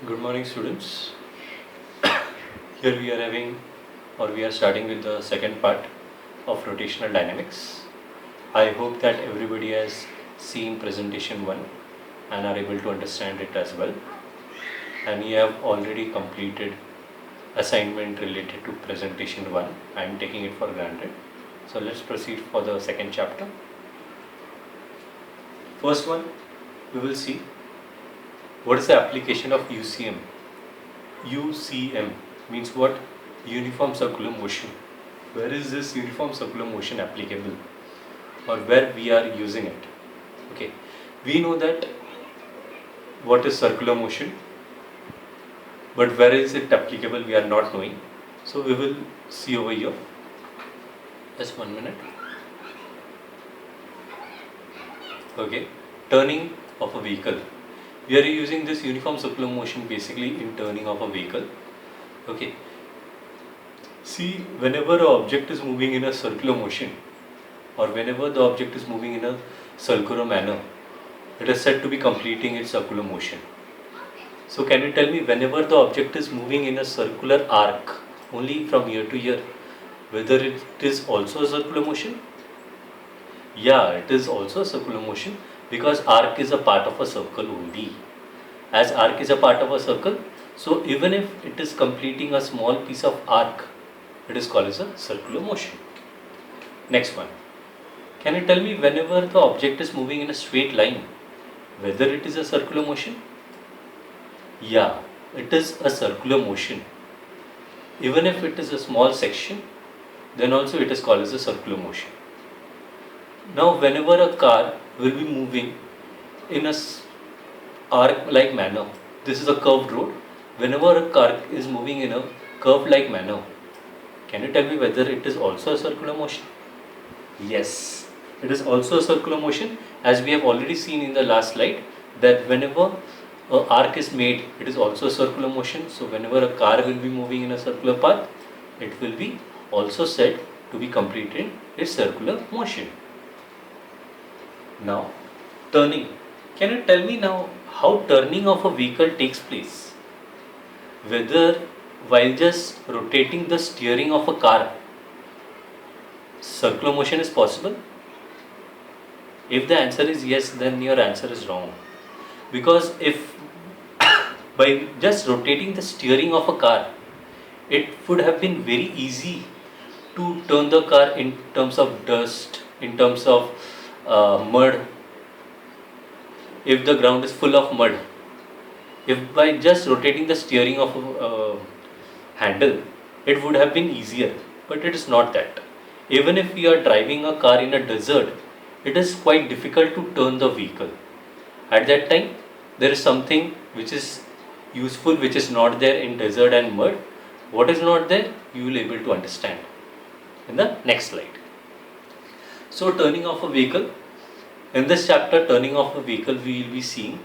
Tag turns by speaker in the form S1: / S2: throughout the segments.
S1: Good morning, students. Here we are we are starting with the second part of rotational dynamics. I hope that everybody has seen presentation 1 and are able to understand it as well. And you have already completed assignment related to presentation 1. I am taking it for granted. So let's proceed for the second chapter. First one, we will see what is the application of UCM. UCM means what? Uniform circular motion. Where is this uniform circular motion applicable, or where we are using it? Okay, we know that what is circular motion, but where is it applicable we are not knowing. So we will see over here. Just 1 minute. Okay, turning of a vehicle. We are using this uniform circular motion basically in turning of a vehicle. Okay, see, whenever an object is moving in a circular motion, or whenever the object is moving in a circular manner, it is said to be completing its circular motion. So can you tell me, whenever the object is moving in a circular arc only from year to year, whether it is also a circular motion? Yeah, it is also a circular motion, because arc is a part of a circle only. As arc is a part of a circle, so even if it is completing a small piece of arc, it is called as a circular motion. Next one. Can you tell me, whenever the object is moving in a straight line, whether it is a circular motion? Yeah, it is a circular motion. Even if it is a small section, then also it is called as a circular motion. Now, whenever a car will be moving in a arc-like manner, this is a curved road. Whenever a car is moving in a curved-like manner, can you tell me whether it is also a circular motion? Yes, it is also a circular motion, as we have already seen in the last slide, that whenever an arc is made, it is also a circular motion. So whenever a car will be moving in a circular path, it will be also said to be completed its circular motion. Now, turning. Can you tell me now how turning of a vehicle takes place? Whether while just rotating the steering of a car, circular motion is possible? If the answer is yes, then your answer is wrong. Because if by just rotating the steering of a car, it would have been very easy to turn the car in terms of dust, in terms of mud, if the ground is full of mud. If by just rotating the steering of a handle, it would have been easier, but it is not that. Even if we are driving a car in a desert, it is quite difficult to turn the vehicle. At that time, there is something which is useful, which is not there in desert and mud. What is not there, you will be able to understand in the next slide. So, turning of a vehicle. In this chapter, turning of a vehicle, we will be seeing,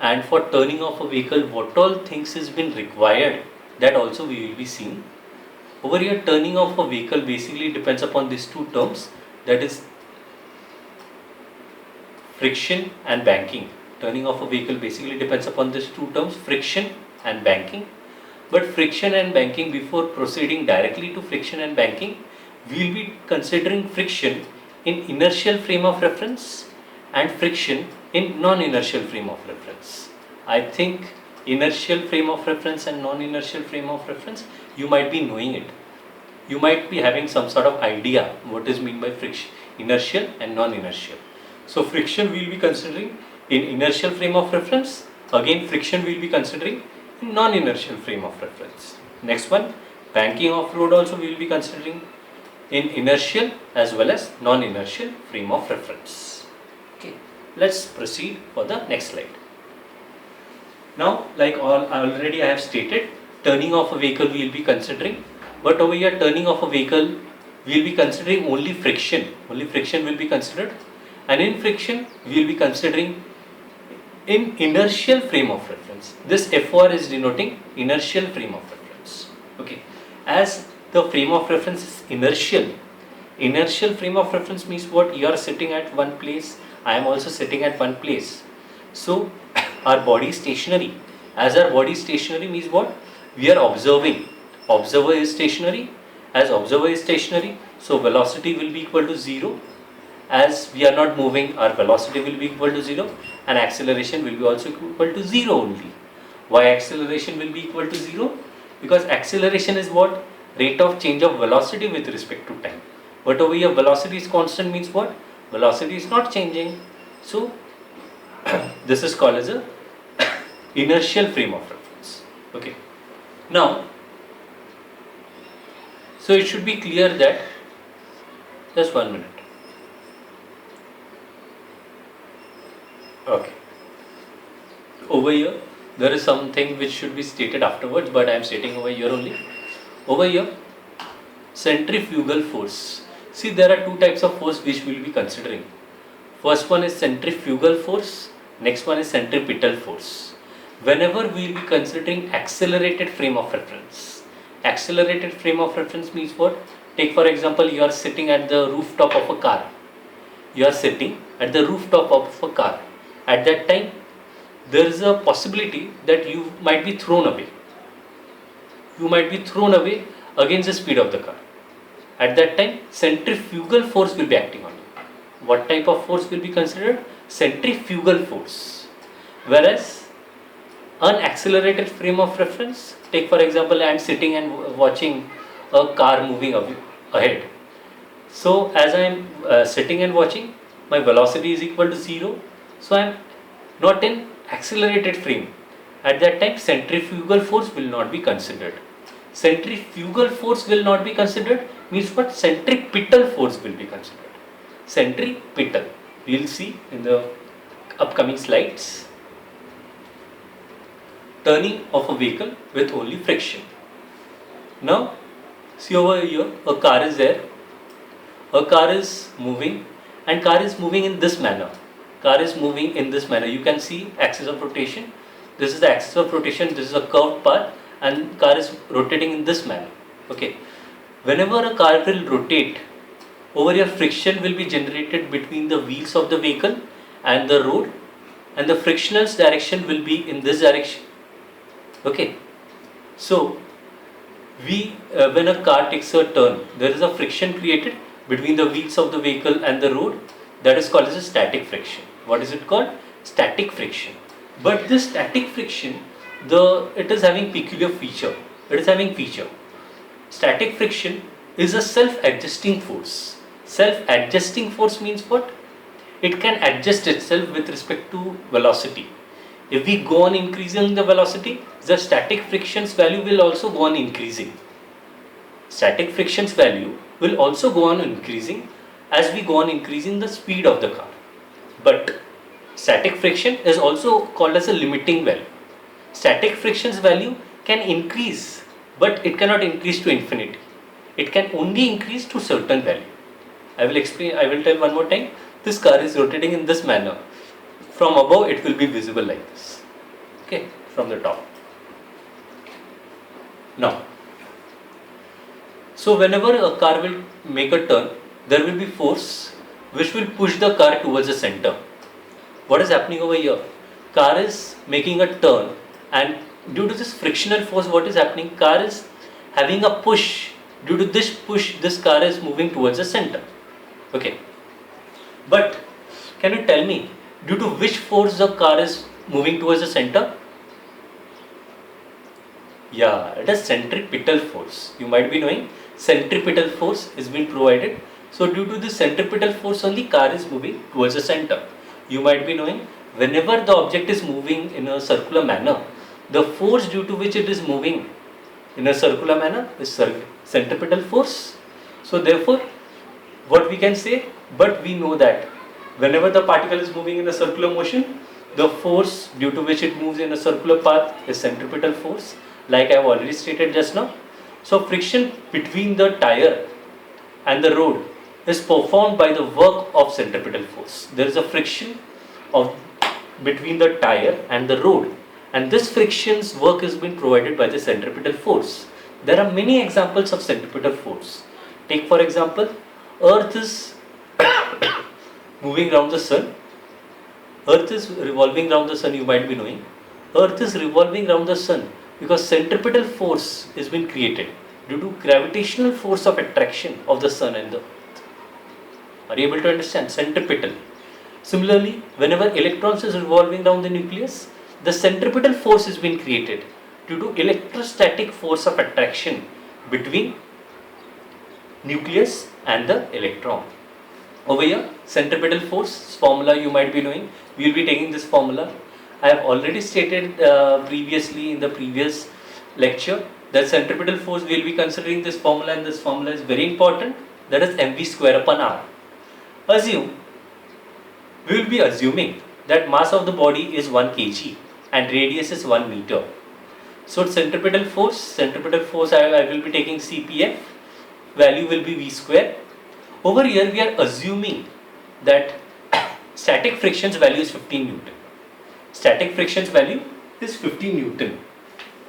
S1: and for turning of a vehicle, what all things has been required, that also we will be seeing. Over here, turning of a vehicle basically depends upon these two terms, that is friction and banking. Turning of a vehicle basically depends upon these two terms, friction and banking. But friction and banking, before proceeding directly to friction and banking, we will be considering friction in inertial frame of reference and friction in non-inertial frame of reference. I think inertial frame of reference and non-inertial frame of reference, you might be knowing it. You might be having some sort of idea what is meant by friction, inertial and non-inertial. So friction we will be considering in inertial frame of reference. Again, friction we will be considering in non-inertial frame of reference. Next one, banking of road also we will be considering in inertial as well as non-inertial frame of reference. Okay, let's proceed for the next slide. Now, like already I have stated, turning of a vehicle we will be considering, but over here turning of a vehicle we will be considering only friction. Only friction will be considered, and in friction we will be considering in inertial frame of reference. This FR is denoting inertial frame of reference. Okay, as the frame of reference is inertial. Inertial frame of reference means what? You are sitting at one place, I am also sitting at one place. So our body is stationary, As our body is stationary means what? We are observing. Observer is stationary. As observer is stationary, so velocity will be equal to 0. As we are not moving, our velocity will be equal to 0 and acceleration will be also equal to 0 only. Why acceleration will be equal to 0? Because acceleration is what? Rate of change of velocity with respect to time. But over here velocity is constant means what? Velocity is not changing. So this is called as a inertial frame of reference. Okay. Now, so it should be clear that, just 1 minute. Okay. Over here, there is something which should be stated afterwards, but I am stating over here only. Over here, centrifugal force. See, there are two types of force which we will be considering. First one is centrifugal force, next one is centripetal force. Whenever we will be considering accelerated frame of reference. Accelerated frame of reference means what? Take for example, you are sitting at the rooftop of a car. You are sitting at the rooftop of a car. At that time, there is a possibility that you might be thrown away. You might be thrown away against the speed of the car. At that time, centrifugal force will be acting on you. What type of force will be considered? Centrifugal force. Whereas, unaccelerated frame of reference, take for example, I am sitting and watching a car moving ahead. So, as I am sitting and watching, my velocity is equal to 0. So, I am not in accelerated frame. At that time, centrifugal force will not be considered. Centrifugal force will not be considered means what? Centripetal force will be considered. Centripetal. We will see in the upcoming slides. Turning of a vehicle with only friction. Now, see over here, a car is there. A car is moving and car is moving in this manner. Car is moving in this manner. You can see axis of rotation. This is the axis of rotation. This is a curved path and car is rotating in this manner. Okay. Whenever a car will rotate, over here friction will be generated between the wheels of the vehicle and the road, and the frictional direction will be in this direction. Okay. So, when a car takes a turn, there is a friction created between the wheels of the vehicle and the road. That is called as a static friction. What is it called? Static friction. But this static friction, it is having peculiar feature. It is having feature. Static friction is a self-adjusting force. Self-adjusting force means what? It can adjust itself with respect to velocity. If we go on increasing the velocity, the static friction's value will also go on increasing. Static friction's value will also go on increasing as we go on increasing the speed of the car. But static friction is also called as a limiting value. Static friction's value can increase, but it cannot increase to infinity. It can only increase to certain value. I will explain, I will tell one more time. This car is rotating in this manner. From above it will be visible like this. Okay, from the top. Now, so whenever a car will make a turn, there will be force which will push the car towards the center. What is happening over here? Car is making a turn, and due to this frictional force, what is happening? Car is having a push. Due to this push, this car is moving towards the center. Okay. But can you tell me, due to which force the car is moving towards the center? Yeah, it is centripetal force. You might be knowing centripetal force is being provided. So due to this centripetal force only, car is moving towards the center. You might be knowing whenever the object is moving in a circular manner, the force due to which it is moving in a circular manner is centripetal force. So therefore, what we can say, but we know that whenever the particle is moving in a circular motion, the force due to which it moves in a circular path is centripetal force, like I have already stated just now. So friction between the tire and the road is performed by the work of centripetal force. There is a friction between the tire and the road, and this friction's work is being provided by the centripetal force. There are many examples of centripetal force. Take for example, Earth is moving around the sun. Earth is revolving around the sun, you might be knowing. Earth is revolving around the sun because centripetal force has been created due to gravitational force of attraction of the sun and the earth. Are you able to understand? Centripetal. Similarly, whenever electrons is revolving around the nucleus, the centripetal force has been created due to electrostatic force of attraction between nucleus and the electron. Over here, centripetal force formula you might be knowing. We will be taking this formula. I have already stated previously in the previous lecture that centripetal force we will be considering this formula, and this formula is very important. That is mv square upon r. We will be assuming that mass of the body is 1 kg and radius is 1 meter. So centripetal force I will be taking CPF, value will be v square. Over here we are assuming that static friction's value is 15 Newton. Static friction's value is 15 Newton.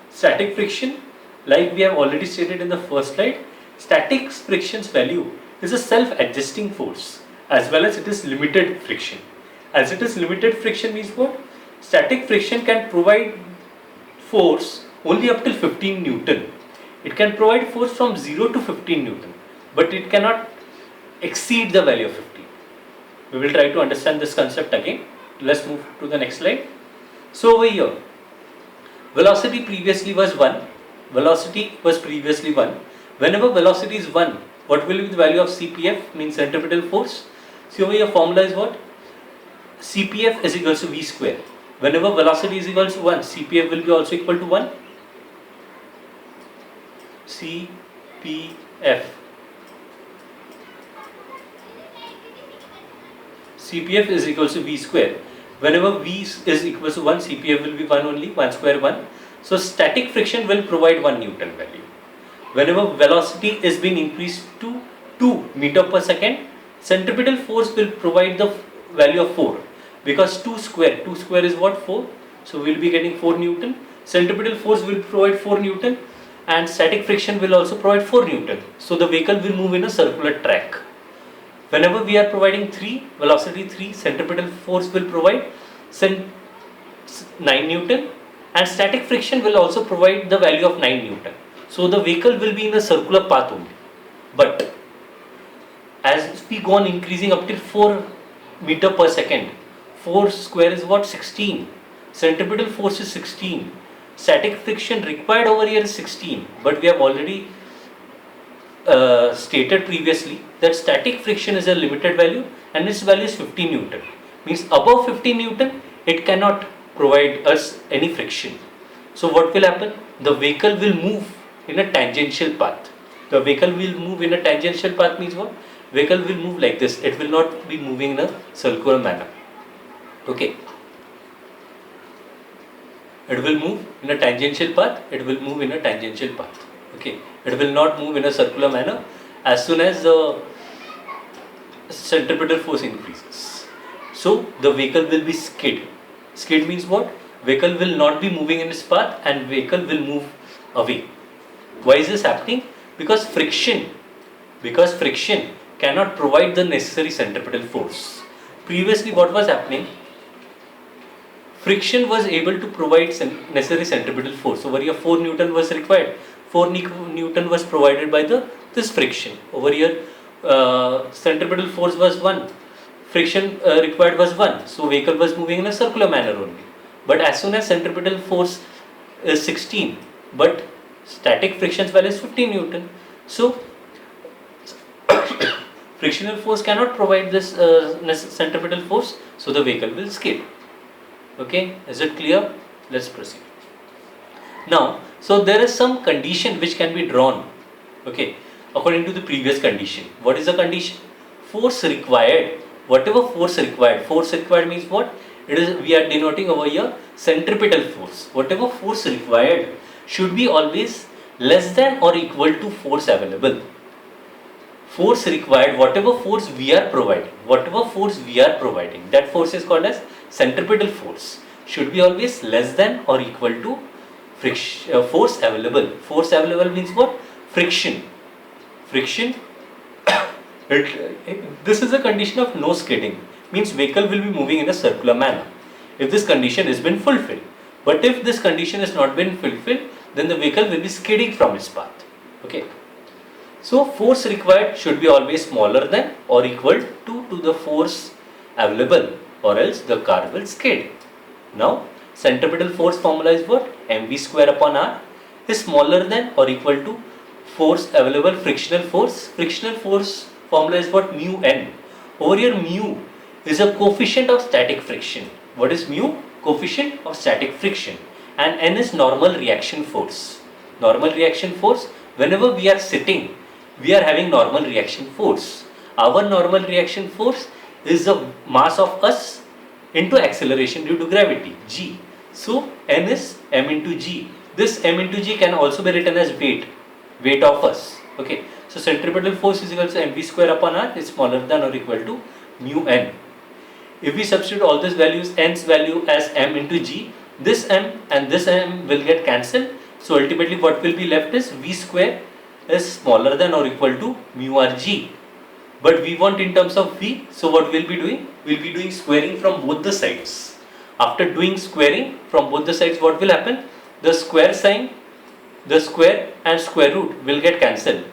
S1: Static friction, like we have already stated in the first slide, static friction's value is a self-adjusting force as well as it is limited friction. As it is limited friction means what? Static friction can provide force only up till 15 Newton. It can provide force from 0 to 15 Newton, but it cannot exceed the value of 15. We will try to understand this concept again. Let's move to the next slide. So over here, velocity previously was 1. Whenever velocity is 1, what will be the value of CPF, means centripetal force? See over here, formula is what? CPF is equals to v square. Whenever velocity is equal to 1, CPF will be also equal to 1. CPF is equals to v square. Whenever v is equal to 1, CPF will be 1 only, 1 square 1. So static friction will provide 1 Newton value. Whenever velocity is being increased to 2 meter per second, centripetal force will provide the value of 4. Because 2 square is what? 4. So we will be getting 4 Newton. Centripetal force will provide 4 Newton and static friction will also provide 4 Newton. So the vehicle will move in a circular track. Whenever we are providing velocity 3, centripetal force will provide 9 Newton and static friction will also provide the value of 9 Newton. So the vehicle will be in a circular path only. But as we go on increasing up till 4 meter per second, 4 square is what? 16. Centripetal force is 16. Static friction required over here is 16. But we have already stated previously that static friction is a limited value and its value is 15 Newton. Means above 15 Newton it cannot provide us any friction. So what will happen? The vehicle will move in a tangential path. The vehicle will move in a tangential path means what? Vehicle will move like this. It will not be moving in a circular manner. Okay. It will move in a tangential path. Okay. It will not move in a circular manner as soon as the centripetal force increases. So the vehicle will be skid. Skid means what? Vehicle will not be moving in its path and vehicle will move away. Why is this happening? Because friction cannot provide the necessary centripetal force. Previously what was happening? Friction was able to provide necessary centripetal force. Over here 4 Newton was required. 4 Newton was provided by this friction. Over here centripetal force was 1. Friction required was 1. So vehicle was moving in a circular manner only. But as soon as centripetal force is 16, but static friction's value is 15 Newton. So frictional force cannot provide this centripetal force, so the vehicle will skid. Okay, is it clear? Let's proceed. Now, so there is some condition which can be drawn. Okay, according to the previous condition. What is the condition? Force required. Whatever force required. Force required means what? It is, we are denoting over here centripetal force. Whatever force required should be always less than or equal to force available. Force required, whatever force we are providing, that force is called as centripetal force, should be always less than or equal to force available. Force available means what? Friction. This is a condition of no skidding, means vehicle will be moving in a circular manner if this condition has been fulfilled. But if this condition has not been fulfilled, then the vehicle will be skidding from its path. Okay. So force required should be always smaller than or equal to the force available, or else the car will skid. Now centripetal force formula is what? mv square upon r is smaller than or equal to force available frictional force. Frictional force formula is what? Mu n. Over here mu is a coefficient of static friction. What is mu? Coefficient of static friction. And n is normal reaction force. Normal reaction force, whenever we are sitting, we are having normal reaction force. Our normal reaction force is the mass of us into acceleration due to gravity, g. So n is m into g. This m into g can also be written as weight of us. Okay. So centripetal force is equal to mv square upon r is smaller than or equal to mu n. If we substitute all these values, n's value as m into g, this m and this m will get cancelled. So ultimately what will be left is v square is smaller than or equal to mu r g. But we want in terms of v, so what we'll be doing? We'll be doing squaring from both the sides. After doing squaring from both the sides, what will happen? The square sign, the square and square root will get cancelled.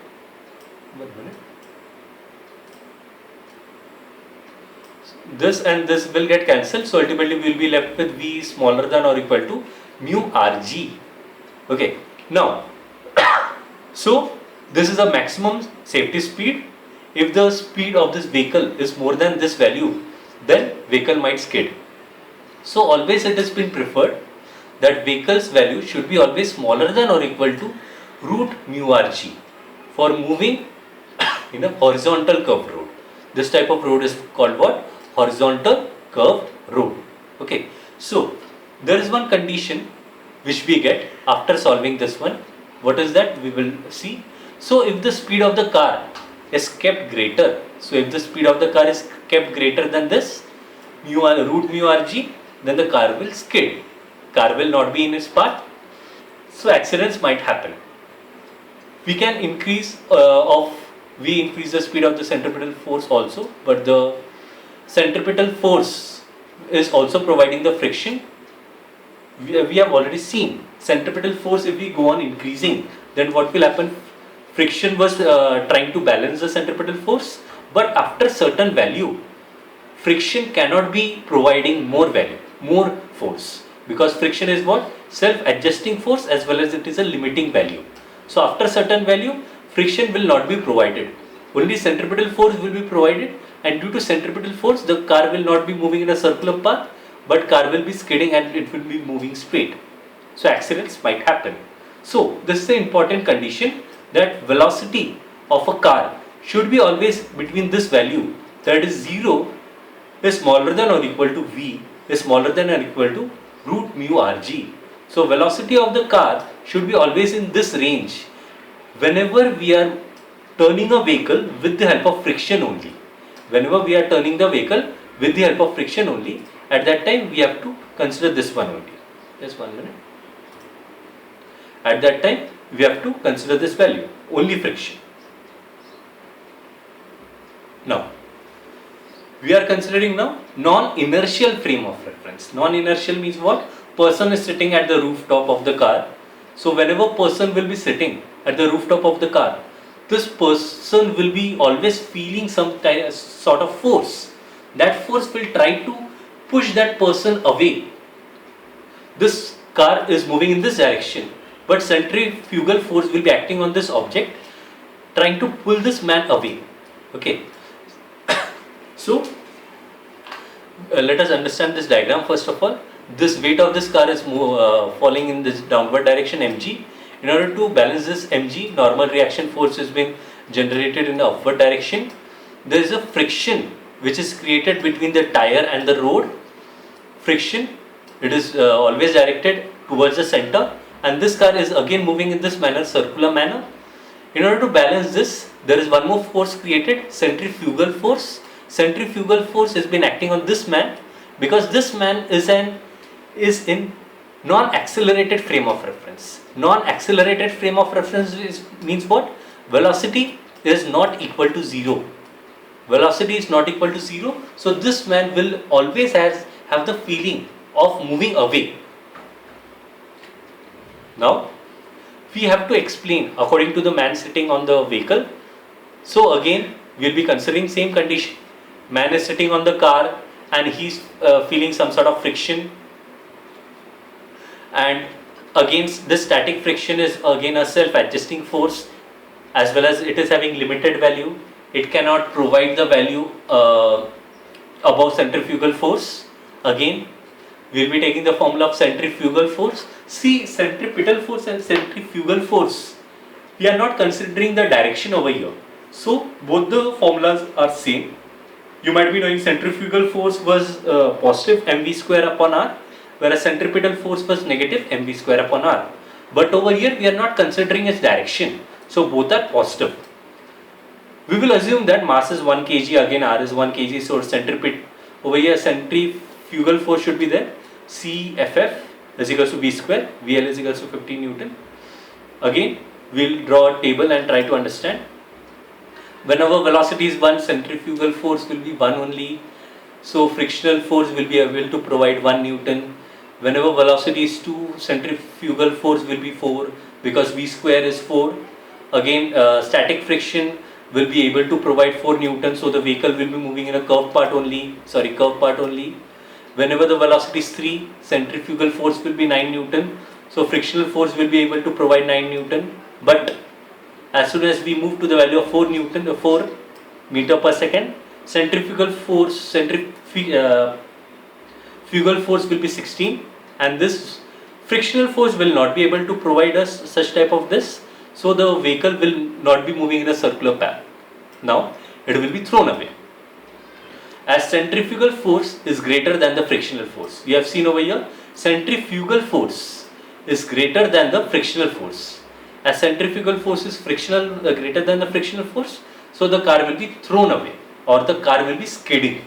S1: 1 minute. This and this will get cancelled, so ultimately we will be left with v smaller than or equal to mu rg. Okay, now so this is a maximum safety speed. If the speed of this vehicle is more than this value, then vehicle might skid. So always it has been preferred that vehicle's value should be always smaller than or equal to root mu rg for moving in a horizontal curved road. This type of road is called what? Horizontal curved road. Okay, so there is one condition which we get after solving this one. What is that? We will see. So if the speed of the car is kept greater, so if the speed of the car is kept greater than this root mu rg, then the car will skid. Car will not be in its path, so accidents might happen. We can increase increase the speed of the centripetal force also, but the centripetal force is also providing the friction. We have already seen centripetal force, if we go on increasing, then what will happen? Friction was trying to balance the centripetal force, but after certain value, friction cannot be providing more force, because friction is what? Self-adjusting force as well as it is a limiting value. So after certain value, friction will not be provided. Only centripetal force will be provided, and due to centripetal force, the car will not be moving in a circular path, but car will be skidding and it will be moving straight. So accidents might happen. So this is the important condition, that velocity of a car should be always between this value, that is 0 is smaller than or equal to v is smaller than or equal to root mu rg. So velocity of the car should be always in this range whenever we are turning a vehicle with the help of friction only. Whenever we are turning the vehicle with the help of friction only, at that time we have to consider this one only. Just 1 minute. At that time we have to consider this value, only friction. Now we are considering now non-inertial frame of reference. Non-inertial means what? Person is sitting at the rooftop of the car. So whenever person will be sitting at the rooftop of the car, this person will be always feeling some sort of force. That force will try to push that person away. This car is moving in this direction, but centrifugal force will be acting on this object, trying to pull this man away. Okay. So let us understand this diagram first of all. This weight of this car is falling in this downward direction, mg. In order to balance this mg, normal reaction force is being generated in the upward direction. There is a friction which is created between the tire and the road. Friction, it is always directed towards the center, and this car is again moving in this manner, circular manner. In order to balance this, there is one more force created, centrifugal force. Centrifugal force has been acting on this man, because this man is in non-accelerated frame of reference. Non-accelerated frame of reference means what? Velocity is not equal to 0. Velocity is not equal to 0. So this man will always have the feeling of moving away. Now we have to explain according to the man sitting on the vehicle. So again we'll be considering same condition. Man is sitting on the car and he's feeling some sort of friction, and against this static friction is again a self-adjusting force, as well as it is having limited value. It cannot provide the value above centrifugal force. Again we'll be taking the formula of centrifugal force. See, centripetal force and centrifugal force, we are not considering the direction over here. So both the formulas are same. You might be knowing centrifugal force was positive mv square upon r, whereas centripetal force was negative mv square upon r. But over here we are not considering its direction. So both are positive. We will assume that mass is 1 kg, again r is 1 kg, so centripetal over here centrifugal force should be there. CFF is equals to V square, VL is equals to 15 Newton. Again we'll draw a table and try to understand. Whenever velocity is 1, centrifugal force will be 1 only. So frictional force will be able to provide 1 Newton. Whenever velocity is 2, centrifugal force will be 4 because V square is 4. Again static friction will be able to provide 4 Newton, so the vehicle will be moving in a curved part only. Whenever the velocity is 3, centrifugal force will be 9 Newton. So frictional force will be able to provide 9 Newton. But as soon as we move to the value of 4 meter per second, centrifugal force will be 16, and this frictional force will not be able to provide us such type of this. So the vehicle will not be moving in a circular path. Now it will be thrown away. As centrifugal force is greater than the frictional force. We have seen over here, centrifugal force is greater than the frictional force. As centrifugal force is greater than the frictional force, so the car will be thrown away or the car will be skidding.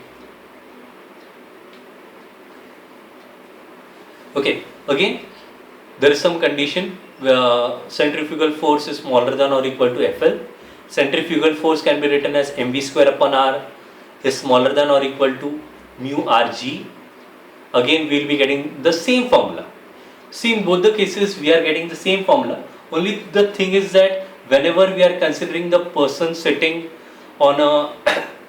S1: Okay, again there is some condition where centrifugal force is smaller than or equal to FL. Centrifugal force can be written as mv square upon r is smaller than or equal to mu rg. Again we will be getting the same formula. See, in both the cases we are getting the same formula. Only the thing is that whenever we are considering the person sitting on a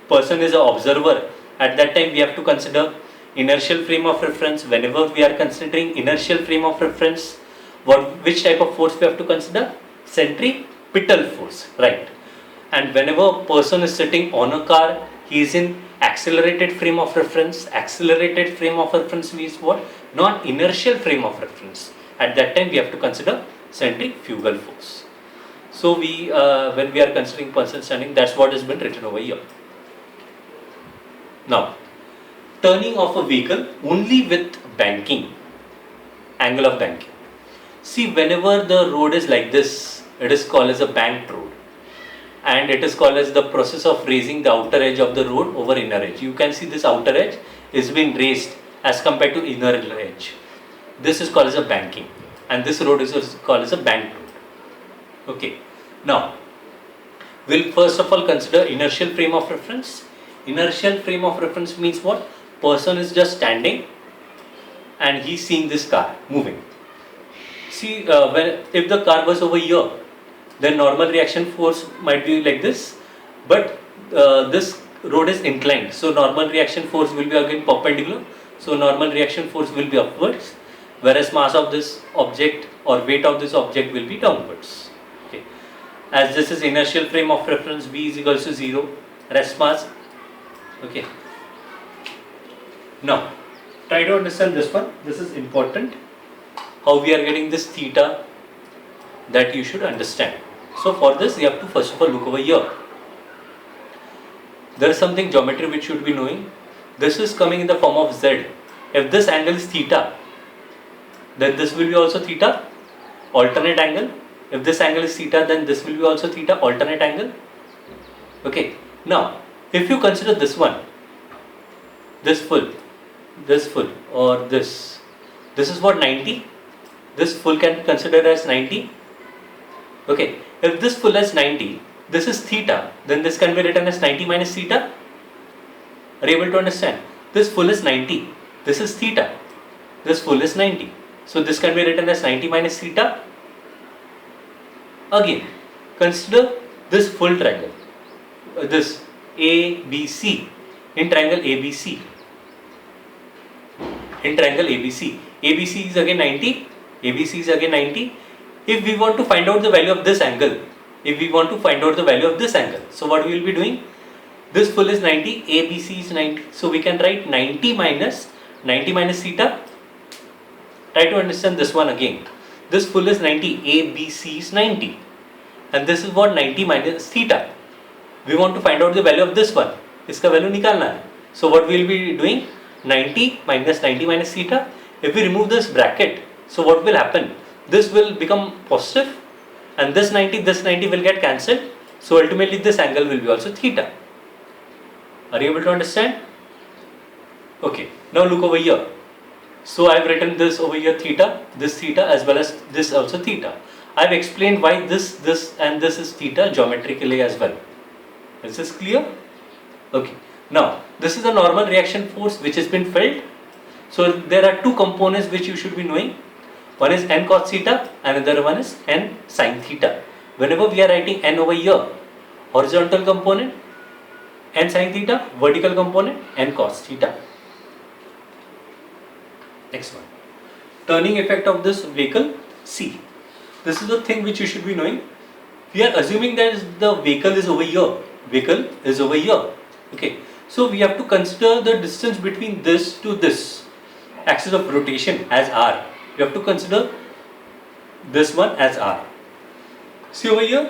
S1: person is an observer, at that time we have to consider inertial frame of reference. Whenever we are considering inertial frame of reference, which type of force we have to consider? Centripetal force, right? And whenever a person is sitting on a car, he is in accelerated frame of reference. Accelerated frame of reference means what? Not inertial frame of reference. At that time we have to consider centrifugal force. So when we are considering person standing, that's what has been written over here. Now, turning of a vehicle only with banking, angle of banking. See, whenever the road is like this, it is called as a banked road, and it is called as the process of raising the outer edge of the road over inner edge. You can see this outer edge is being raised as compared to inner edge. This is called as a banking, and this road is called as a banked road. Okay, now we'll first of all consider inertial frame of reference. Inertial frame of reference means what? Person is just standing and he's seeing this car moving. See, if the car was over here, then normal reaction force might be like this, but this road is inclined, so normal reaction force will be again perpendicular, so normal reaction force will be upwards, whereas mass of this object or weight of this object will be downwards. Okay. As this is inertial frame of reference, V is equals to 0, rest mass. Okay. Now try to understand this one. This is important, how we are getting this theta, that you should understand. So for this you have to first of all look over here. There is something geometry which you should be knowing. This is coming in the form of Z. If this angle is theta, then this will be also theta, alternate angle. If this angle is theta, then this will be also theta, alternate angle. Okay. Now if you consider this one, this full, or this is what, 90. This full can be considered as 90. Okay, if this full is 90, this is theta, then this can be written as 90 minus theta. Are you able to understand? This full is 90, this is theta, this full is 90. So this can be written as 90 minus theta. Again, consider this full triangle, this ABC, in triangle ABC. In triangle ABC, ABC is again 90, ABC is again 90. If we want to find out the value of this angle, so what we will be doing? This full is 90, ABC is 90, so we can write 90 minus theta. Try to understand this one again. This full is 90, ABC is 90, and this is what 90 minus theta. We want to find out the value of this one. इसका value निकालना है. So what we will be doing? 90 minus theta. If we remove this bracket, so what will happen? This will become positive, and this 90 will get cancelled. So ultimately this angle will be also theta. Are you able to understand? Okay, now look over here. So I have written this over here theta, this theta, as well as this also theta. I have explained why this and this is theta geometrically as well. Is this clear? Okay. Now this is a normal reaction force which has been felt. So there are two components which you should be knowing. One is n cos theta, and another one is n sin theta. Whenever we are writing n over here, horizontal component n sin theta, vertical component n cos theta. Next one, turning effect of this vehicle. See, this is the thing which you should be knowing. We are assuming that the vehicle is over here. Okay, so we have to consider the distance between this to this axis of rotation as r. We have to consider this one as r. See over here,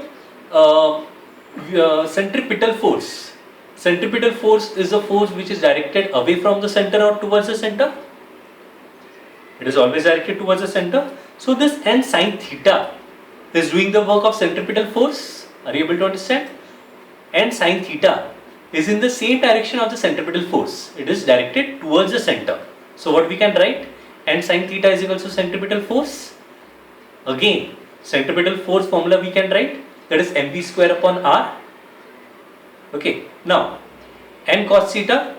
S1: centripetal force. Centripetal force is a force which is directed away from the center or towards the center. It is always directed towards the center. So this n sin theta is doing the work of centripetal force. Are you able to understand? N sin theta is in the same direction of the centripetal force. It is directed towards the center. So what we can write? N sin theta is equal to centripetal force. Again, centripetal force formula we can write, that is mv square upon r. Okay, now n cos theta,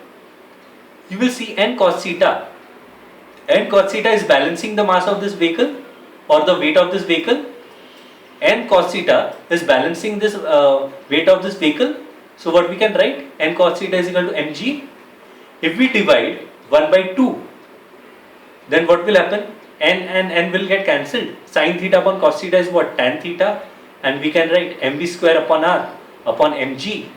S1: you will see n cos theta is balancing the mass of this vehicle or the weight of this vehicle. N cos theta is balancing this weight of this vehicle. So what we can write? N cos theta is equal to mg. If we divide 1 by 2, then what will happen? N and n will get cancelled. Sin theta upon cos theta is what? Tan theta. And we can write mv square upon r upon mg.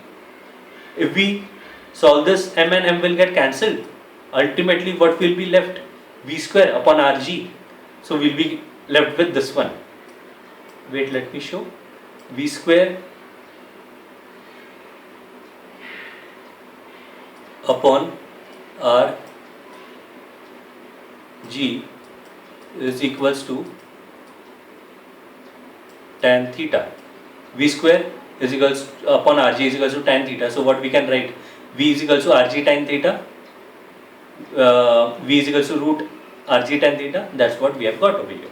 S1: If we solve this, m and m will get cancelled. Ultimately what will be left? V square upon rg. So we will be left with this one. Wait, let me show. V square upon r g is equals to tan theta. V square is equals upon rg is equals to tan theta. So what we can write? V is equals to rg tan theta. V is equals to root rg tan theta. That's what we have got over here.